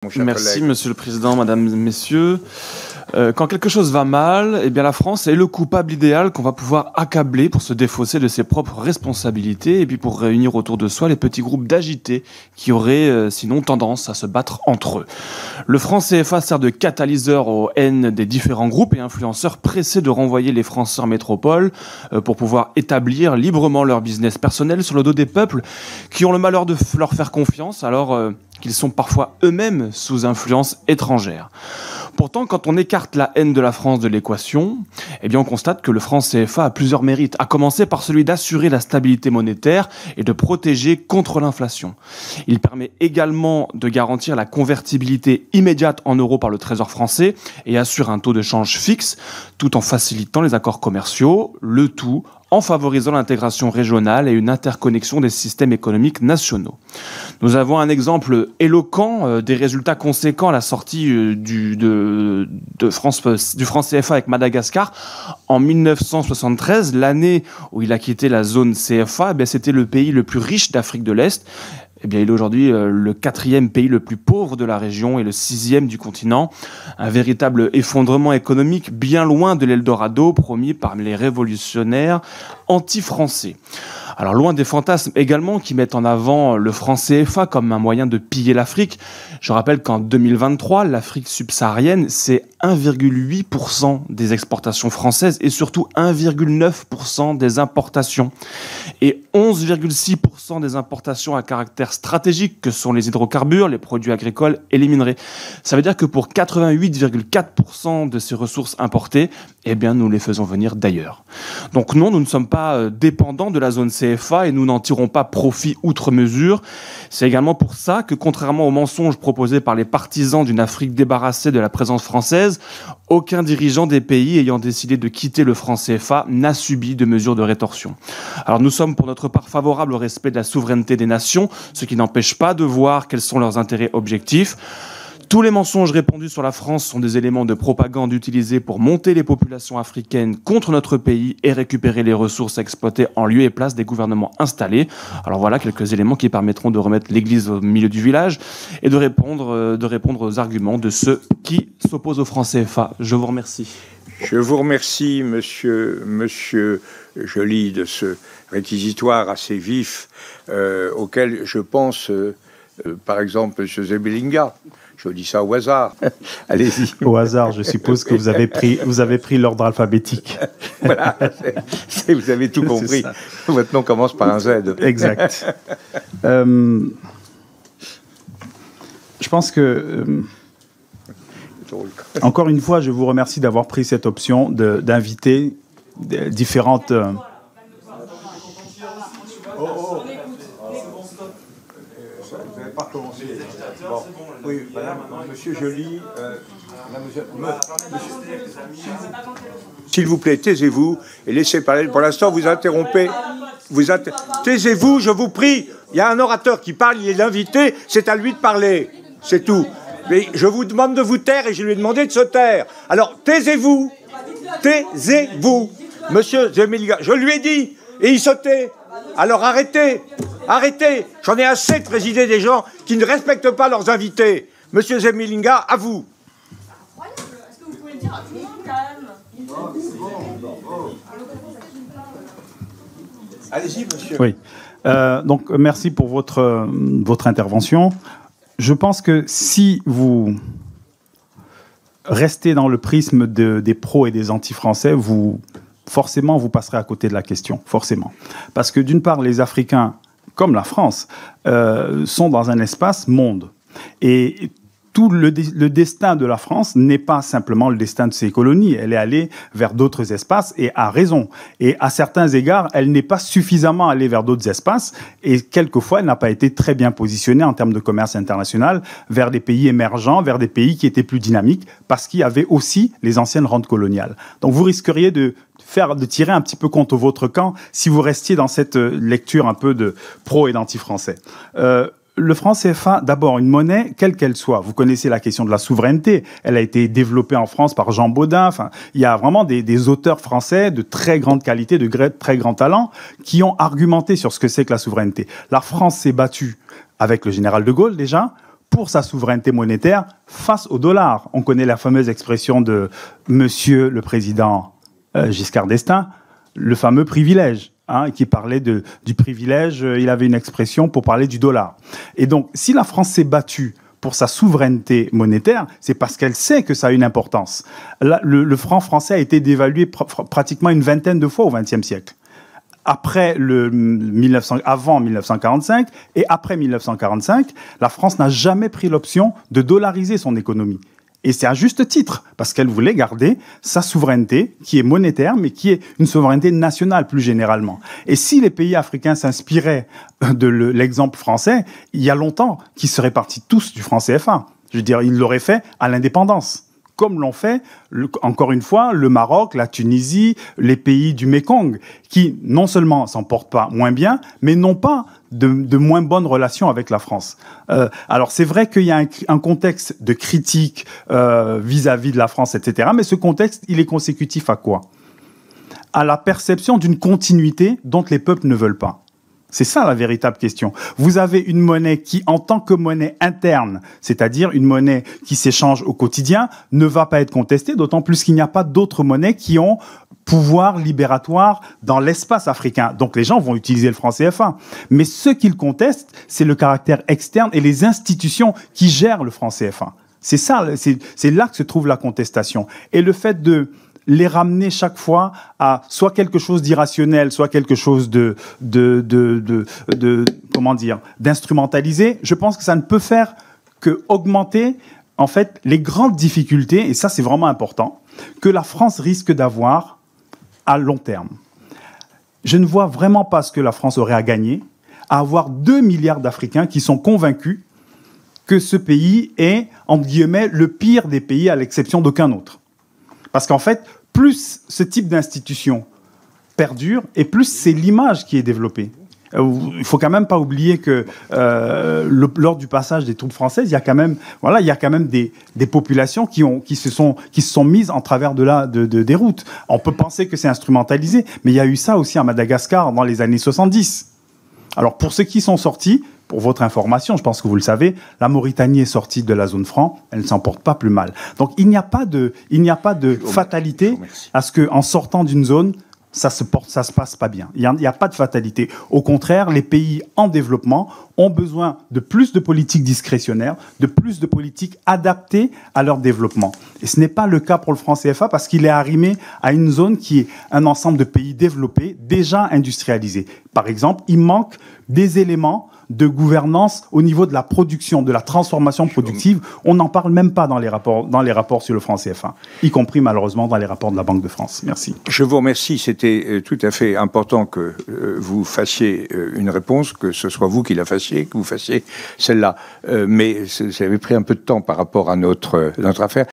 Mon cher Merci, collègue. Monsieur le Président, Madame, Messieurs. Quand quelque chose va mal, eh bien la France est le coupable idéal qu'on va pouvoir accabler pour se défausser de ses propres responsabilités et puis pour réunir autour de soi les petits groupes d'agités qui auraient sinon tendance à se battre entre eux. Le franc CFA sert de catalyseur aux haines des différents groupes et influenceurs pressés de renvoyer les Français en métropole pour pouvoir établir librement leur business personnel sur le dos des peuples qui ont le malheur de leur faire confiance alors qu'ils sont parfois eux-mêmes sous influence étrangère. Pourtant, quand on écarte la haine de la France de l'équation, eh bien on constate que le franc CFA a plusieurs mérites, à commencer par celui d'assurer la stabilité monétaire et de protéger contre l'inflation. Il permet également de garantir la convertibilité immédiate en euros par le Trésor français et assure un taux de change fixe, tout en facilitant les accords commerciaux, le tout en favorisant l'intégration régionale et une interconnexion des systèmes économiques nationaux. Nous avons un exemple éloquent des résultats conséquents à la sortie du franc CFA avec Madagascar. En 1973, l'année où il a quitté la zone CFA, c'était le pays le plus riche d'Afrique de l'Est. Eh bien, il est aujourd'hui le 4e pays le plus pauvre de la région et le 6e du continent. Un véritable effondrement économique bien loin de l'Eldorado promis par les révolutionnaires anti-français. Alors, loin des fantasmes également qui mettent en avant le franc CFA comme un moyen de piller l'Afrique. Je rappelle qu'en 2023, l'Afrique subsaharienne, c'est 1,8% des exportations françaises et surtout 1,9% des importations. Et 11,6% des importations à caractère stratégique que sont les hydrocarbures, les produits agricoles et les minerais. Ça veut dire que pour 88,4% de ces ressources importées, eh bien, nous les faisons venir d'ailleurs. Donc non, nous ne sommes pas dépendants de la zone CFA et nous n'en tirons pas profit outre mesure. C'est également pour ça que, contrairement aux mensonges proposés par les partisans d'une Afrique débarrassée de la présence française, aucun dirigeant des pays ayant décidé de quitter le franc CFA n'a subi de mesures de rétorsion. Alors nous sommes pour notre part favorables au respect de la souveraineté des nations, ce qui n'empêche pas de voir quels sont leurs intérêts objectifs. Tous les mensonges répandus sur la France sont des éléments de propagande utilisés pour monter les populations africaines contre notre pays et récupérer les ressources exploitées en lieu et place des gouvernements installés. Alors voilà quelques éléments qui permettront de remettre l'église au milieu du village et de répondre aux arguments de ceux qui s'opposent au franc CFA. Je vous remercie. Je vous remercie, monsieur Joly, de ce réquisitoire assez vif auquel je pense, par exemple, M. Zebelinga. Je dis ça au hasard. Allez-y. Au hasard, je suppose que vous avez pris l'ordre alphabétique. Voilà, vous avez tout compris. Votre nom commence par un Z. Exact. Je pense que, encore une fois, je vous remercie d'avoir pris cette option d'inviter différentes... Vous n'avez pas recommencé. Bon. Oui, madame, monsieur Joly, s'il vous plaît, taisez-vous et laissez parler. Pour l'instant, vous interrompez. Taisez-vous, je vous prie. Il y a un orateur qui parle, il est l'invité, c'est à lui de parler. C'est tout. Mais je vous demande de vous taire et je lui ai demandé de se taire. Alors, taisez-vous. Taisez-vous. Monsieur Zebelinga, je lui ai dit, et il se tait. Alors arrêtez. Arrêtez. J'en ai assez de présider des gens qui ne respectent pas leurs invités. Monsieur Zebelinga, à vous. Est-ce que vous pouvez dire à tout le monde quand même? Allez-y, monsieur. Oui. Donc, merci pour votre intervention. Je pense que si vous restez dans le prisme des pros et des anti-français, forcément, vous passerez à côté de la question, forcément. Parce que d'une part, les Africains, comme la France, sont dans un espace monde. Et tout le destin de la France n'est pas simplement le destin de ses colonies. Elle est allée vers d'autres espaces et a raison. Et à certains égards, elle n'est pas suffisamment allée vers d'autres espaces et quelquefois, elle n'a pas été très bien positionnée en termes de commerce international vers des pays émergents, vers des pays qui étaient plus dynamiques parce qu'il y avait aussi les anciennes rentes coloniales. Donc vous risqueriez de tirer un petit peu contre votre camp si vous restiez dans cette lecture un peu de pro et d'anti-français. Le franc CFA, d'abord, une monnaie, quelle qu'elle soit. Vous connaissez la question de la souveraineté. Elle a été développée en France par Jean Bodin. Enfin, il y a vraiment des auteurs français de très grande qualité, de très grand talent, qui ont argumenté sur ce que c'est que la souveraineté. La France s'est battue avec le général de Gaulle, déjà, pour sa souveraineté monétaire face au dollar. On connaît la fameuse expression de Monsieur le Président Giscard d'Estaing, le fameux privilège, hein, qui parlait du privilège. Il avait une expression pour parler du dollar. Et donc, si la France s'est battue pour sa souveraineté monétaire, c'est parce qu'elle sait que ça a une importance. Là, le franc français a été dévalué pratiquement une vingtaine de fois au XXe siècle. Avant 1945 et après 1945, la France n'a jamais pris l'option de dollariser son économie. Et c'est à juste titre, parce qu'elle voulait garder sa souveraineté, qui est monétaire, mais qui est une souveraineté nationale plus généralement. Et si les pays africains s'inspiraient de l'exemple français, il y a longtemps qu'ils seraient partis tous du franc CFA. Je veux dire, ils l'auraient fait à l'indépendance, comme l'ont fait, encore une fois, le Maroc, la Tunisie, les pays du Mékong, qui non seulement s'en portent pas moins bien, mais n'ont pas de moins bonnes relations avec la France. Alors c'est vrai qu'il y a un contexte de critique vis-à-vis de la France, etc. Mais ce contexte, il est consécutif à quoi? À la perception d'une continuité dont les peuples ne veulent pas. C'est ça la véritable question. Vous avez une monnaie qui, en tant que monnaie interne, c'est-à-dire une monnaie qui s'échange au quotidien, ne va pas être contestée, d'autant plus qu'il n'y a pas d'autres monnaies qui ont pouvoir libératoire dans l'espace africain. Donc les gens vont utiliser le franc CFA. Mais ce qu'ils contestent, c'est le caractère externe et les institutions qui gèrent le franc CFA. C'est ça, c'est là que se trouve la contestation. Et le fait de les ramener chaque fois à soit quelque chose d'irrationnel, soit quelque chose comment dire, d'instrumentalisé, je pense que ça ne peut faire que augmenter, en fait, les grandes difficultés, et ça c'est vraiment important, que la France risque d'avoir à long terme. Je ne vois vraiment pas ce que la France aurait à gagner à avoir 2 milliards d'Africains qui sont convaincus que ce pays est, entre guillemets, le pire des pays à l'exception d'aucun autre. Parce qu'en fait, plus ce type d'institution perdure, et plus c'est l'image qui est développée. Il ne faut quand même pas oublier que lors du passage des troupes françaises, il y a quand même des populations qui se sont mises en travers des routes. On peut penser que c'est instrumentalisé, mais il y a eu ça aussi à Madagascar dans les années 70. Alors pour ceux qui sont sortis, pour votre information, je pense que vous le savez, la Mauritanie est sortie de la zone franc, elle ne s'en porte pas plus mal. Donc il n'y a pas de fatalité à ce qu'en sortant d'une zone, ça se passe pas bien. Il n'y a pas de fatalité. Au contraire, les pays en développement ont besoin de plus de politiques discrétionnaires, de plus de politiques adaptées à leur développement. Et ce n'est pas le cas pour le franc CFA parce qu'il est arrimé à une zone qui est un ensemble de pays développés, déjà industrialisés. Par exemple, il manque des éléments de gouvernance au niveau de la production, de la transformation productive. On n'en parle même pas dans les rapports sur le franc CFA, y compris malheureusement dans les rapports de la Banque de France. Merci. Je vous remercie. C'était tout à fait important que vous fassiez une réponse, que ce soit vous qui la fassiez, que vous fassiez celle-là. Mais ça avait pris un peu de temps par rapport à notre affaire.